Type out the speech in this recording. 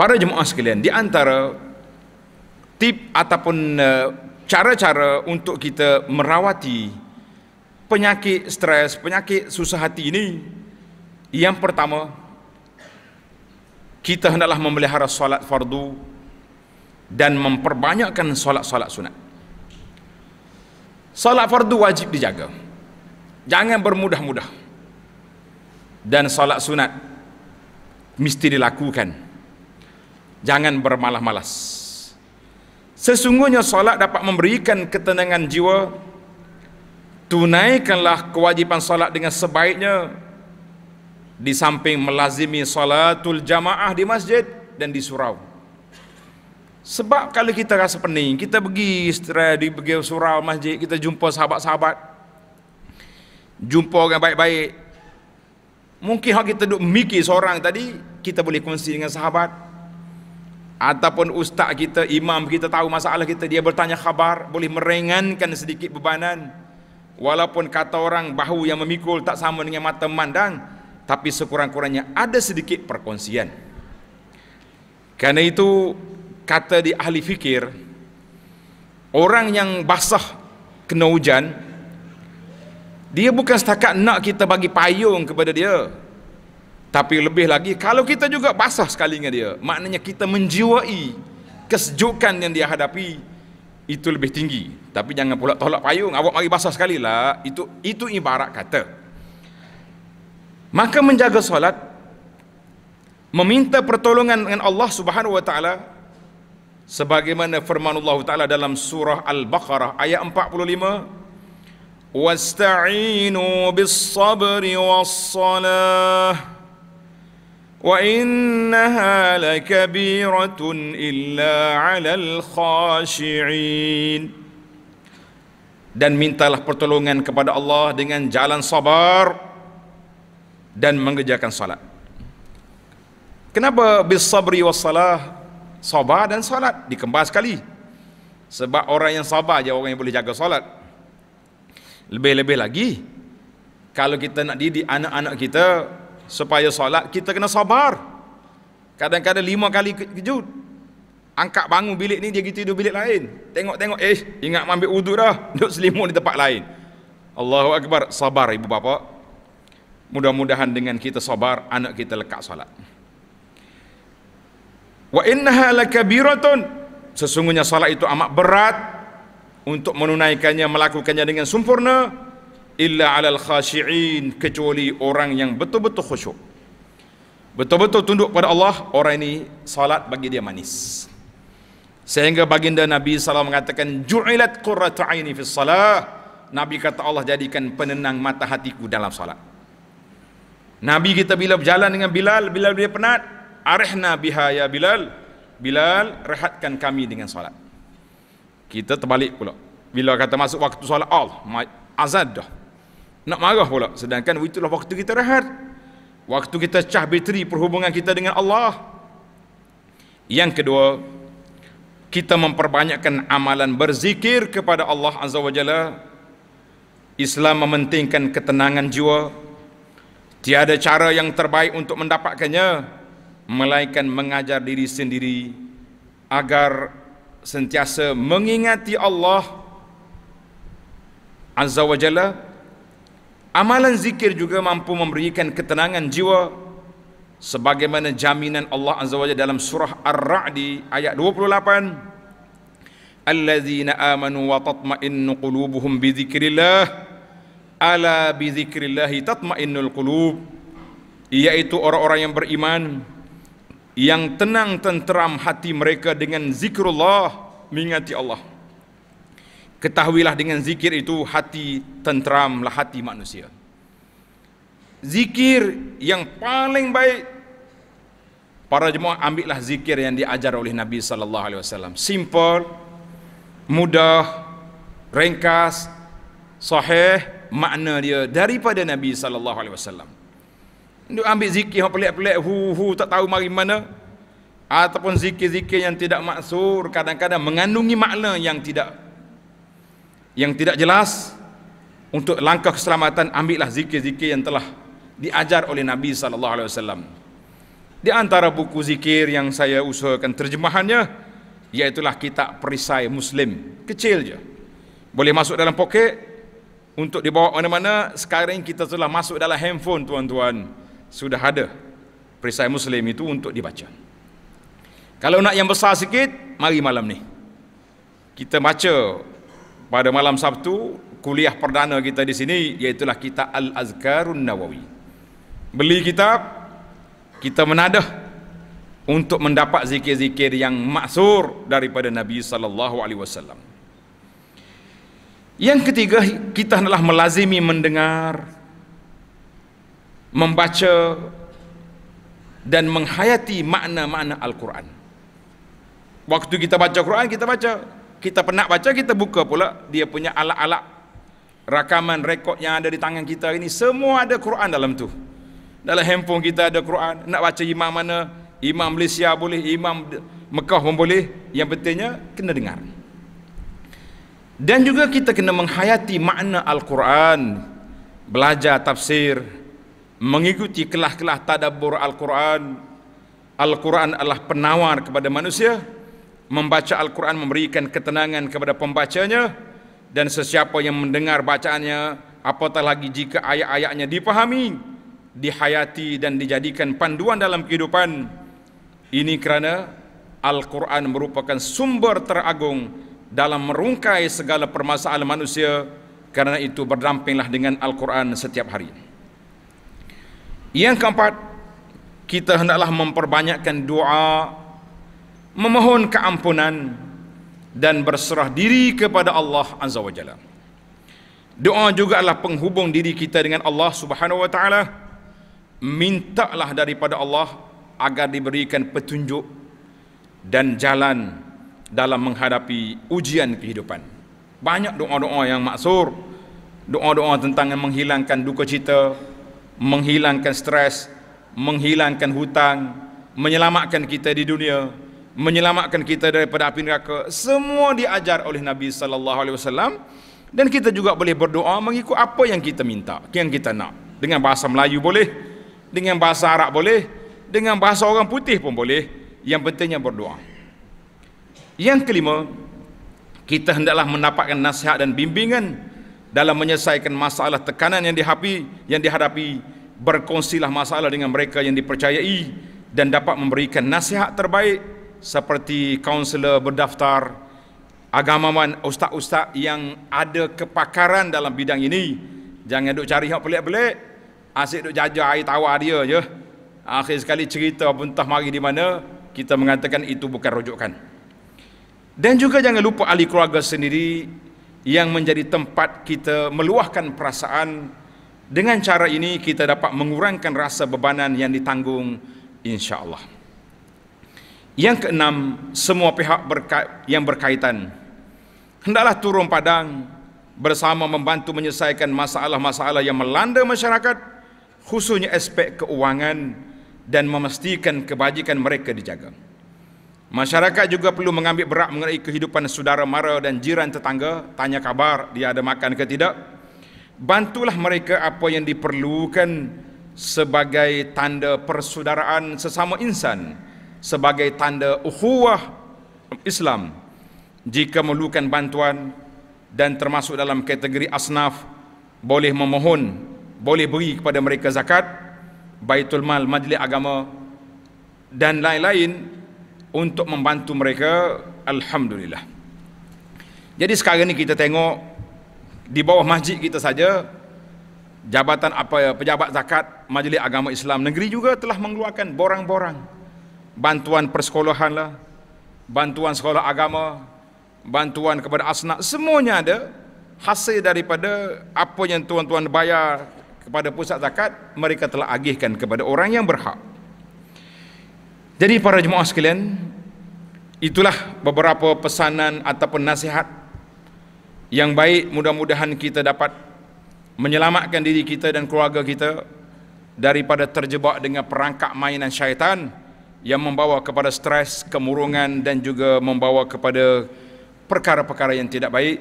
Para jemaah sekalian, di antara tip ataupun cara-cara untuk kita merawati penyakit stres, penyakit susah hati ini, yang pertama, kita hendaklah memelihara solat fardu dan memperbanyakkan solat-solat sunat. Solat fardu wajib dijaga, jangan bermudah-mudah, dan solat sunat mesti dilakukan, jangan bermalas-malas. Sesungguhnya solat dapat memberikan ketenangan jiwa. Tunaikanlah kewajiban solat dengan sebaiknya, di samping melazimi salatul jamaah di masjid dan di surau. Sebab kalau kita rasa pening, kita pergi di surau masjid, kita jumpa sahabat-sahabat, jumpa orang baik-baik, mungkin hak kita duduk mikir seorang tadi, kita boleh kongsi dengan sahabat. Ataupun ustaz kita, imam kita tahu masalah kita, dia bertanya khabar, boleh meringankan sedikit bebanan. Walaupun kata orang bahu yang memikul tak sama dengan mata memandang, tapi sekurang-kurangnya ada sedikit perkongsian. Karena itu kata di ahli fikir, orang yang basah kena hujan, dia bukan setakat nak kita bagi payung kepada dia, tapi lebih lagi kalau kita juga basah sekali dengan dia, maknanya kita menjiwai kesejukan yang dia hadapi, itu lebih tinggi. Tapi jangan pula tolak payung, awak mari basah sekali lah, itu ibarat kata. Maka menjaga solat, meminta pertolongan dengan Allah Subhanahu wa taala, sebagaimana firman Allah taala dalam surah Al-Baqarah ayat 45, wasta'inu bis-sabri was-salah wa innaha lakabiratun illa 'alal khashi'in. Dan mintalah pertolongan kepada Allah dengan jalan sabar dan mengerjakan salat. Kenapa bis-sabri was-salah? Sabar dan salat dikembang sekali. Sebab orang yang sabar je orang yang boleh jaga salat. Lebih-lebih lagi, kalau kita nak didik anak-anak kita supaya solat, kita kena sabar. Kadang-kadang 5 kali kejut, angkat bangun bilik ni, dia gitu tidur bilik lain, tengok-tengok, ingat ambil wuduk dah, duduk selimut di tempat lain. Allahu Akbar. Sabar ibu bapa. Mudah-mudahan dengan kita sabar, anak kita lekat solat. Wa innaha lakabiratun, sesungguhnya solat itu amat berat untuk menunaikannya, melakukannya dengan sempurna, illa 'alal khashi'in, kecuali orang yang betul-betul khusyuk, betul-betul tunduk pada Allah. Orang ini salat bagi dia manis, sehingga baginda Nabi SAW mengatakan, ju'ilat qurratu 'aini fis salah. Nabi kata, Allah jadikan penenang mata hatiku dalam salat. Nabi kita bila berjalan dengan Bilal, bila dia penat, arihna biha ya Bilal, Bilal rehatkan kami dengan salat. Kita terbalik pula, bila kata masuk waktu salat, azad dah, nak marah pula. Sedangkan itulah waktu kita rehat, waktu kita cah bateri perhubungan kita dengan Allah. Yang kedua, kita memperbanyakkan amalan berzikir kepada Allah Azza wa Jalla. Islam mementingkan ketenangan jiwa. Tiada cara yang terbaik untuk mendapatkannya melainkan mengajar diri sendiri agar sentiasa mengingati Allah Azza wa Jalla. Amalan zikir juga mampu memberikan ketenangan jiwa, sebagaimana jaminan Allah Azza wa Jalla dalam surah Ar-Ra'd ayat 28, allazina amanu wa tatma'innu qulubuhum bi dzikrillah ala bi dzikrillah tatma'innul qulub, yaitu orang-orang yang beriman yang tenang tenteram hati mereka dengan zikrullah, mengingati Allah. Ketahuilah dengan zikir itu hati tenteramlah hati manusia. Zikir yang paling baik, para jemaah, ambillah zikir yang diajar oleh Nabi sallallahu alaihi wasallam. Simple, mudah, ringkas, sahih makna dia daripada Nabi sallallahu alaihi wasallam. Duk ambil zikir yang pelik-pelik, tak tahu mari mana, ataupun zikir-zikir yang tidak maksur, kadang-kadang mengandungi makna yang tidak jelas. Untuk langkah keselamatan, ambillah zikir-zikir yang telah diajar oleh Nabi sallallahu alaihi wasallam. Di antara buku zikir yang saya usahakan terjemahannya, iaitulah kitab Perisai Muslim. Kecil je, boleh masuk dalam poket untuk dibawa mana-mana. Sekarang kita telah masuk dalam handphone, tuan-tuan. Sudah ada Perisai Muslim itu untuk dibaca. Kalau nak yang besar sikit, mari malam ni kita baca pada malam Sabtu kuliah perdana kita di sini, iaitulah kitab Al-Azkarun Nawawi. Beli kitab, kita menadah untuk mendapat zikir-zikir yang maksur daripada Nabi sallallahu alaihi wasallam. Yang ketiga, kita hendaklah melazimi mendengar, membaca dan menghayati makna-makna Al-Quran. Waktu kita baca Quran, kita baca. Kita penat baca, kita buka pula dia punya alat-alat rakaman rekod yang ada di tangan kita ini. Semua ada Quran dalam tu. Dalam handphone kita ada Quran. Nak baca imam mana, imam Malaysia boleh, imam Mekah pun boleh. Yang pentingnya kena dengar. Dan juga kita kena menghayati makna Al-Quran, belajar tafsir, mengikuti kelas-kelas tadabbur Al-Quran. Al-Quran adalah penawar kepada manusia. Membaca Al-Quran memberikan ketenangan kepada pembacanya, dan sesiapa yang mendengar bacaannya, apatah lagi jika ayat-ayatnya dipahami, dihayati dan dijadikan panduan dalam kehidupan. Ini kerana Al-Quran merupakan sumber teragung dalam merungkai segala permasalahan manusia. Kerana itu berdampinglah dengan Al-Quran setiap hari. Yang keempat, kita hendaklah memperbanyakkan doa, memohon keampunan dan berserah diri kepada Allah Azza wa Jalla. Doa juga adalah penghubung diri kita dengan Allah Subhanahu wa taala. Mintalah daripada Allah agar diberikan petunjuk dan jalan dalam menghadapi ujian kehidupan. Banyak doa-doa yang maksur, doa-doa tentang menghilangkan duka cita, menghilangkan stres, menghilangkan hutang, menyelamatkan kita di dunia, menyelamatkan kita daripada api neraka. Semua diajar oleh Nabi sallallahu alaihi wasallam, dan kita juga boleh berdoa mengikut apa yang kita minta, yang kita nak. Dengan bahasa Melayu boleh, dengan bahasa Arab boleh, dengan bahasa orang putih pun boleh. Yang pentingnya berdoa. Yang kelima, kita hendaklah mendapatkan nasihat dan bimbingan dalam menyelesaikan masalah tekanan yang dihadapi. Berkongsilah masalah dengan mereka yang dipercayai dan dapat memberikan nasihat terbaik, seperti kaunselor berdaftar, agamawan, ustaz-ustaz yang ada kepakaran dalam bidang ini. Jangan duk cari hak pelik-pelik, asyik duk jajar air tawar dia je. Akhir sekali cerita entah mari di mana, kita mengatakan itu bukan rujukan. Dan juga jangan lupa ahli keluarga sendiri yang menjadi tempat kita meluahkan perasaan. Dengan cara ini kita dapat mengurangkan rasa bebanan yang ditanggung, insya-Allah. Yang keenam, semua pihak yang berkaitan hendaklah turun padang bersama membantu menyelesaikan masalah-masalah yang melanda masyarakat, khususnya aspek keuangan, dan memastikan kebajikan mereka dijaga. Masyarakat juga perlu mengambil berat mengenai kehidupan saudara mara dan jiran tetangga, tanya kabar dia ada makan ke tidak. Bantulah mereka apa yang diperlukan sebagai tanda persaudaraan sesama insan, sebagai tanda ukhuwah Islam. Jika memerlukan bantuan dan termasuk dalam kategori asnaf, boleh memohon, boleh beri kepada mereka zakat, baitul mal, majlis agama dan lain-lain untuk membantu mereka. Alhamdulillah. Jadi sekarang ni kita tengok di bawah masjid kita saja, jabatan pejabat zakat Majlis Agama Islam negeri juga telah mengeluarkan borang-borang bantuan persekolahan lah, bantuan sekolah agama, bantuan kepada asnaf, semuanya ada hasil daripada apa yang tuan-tuan bayar kepada pusat zakat, mereka telah agihkan kepada orang yang berhak. Jadi para jemaah sekalian, itulah beberapa pesanan ataupun nasihat yang baik. Mudah-mudahan kita dapat menyelamatkan diri kita dan keluarga kita daripada terjebak dengan perangkap mainan syaitan yang membawa kepada stres, kemurungan dan juga membawa kepada perkara-perkara yang tidak baik.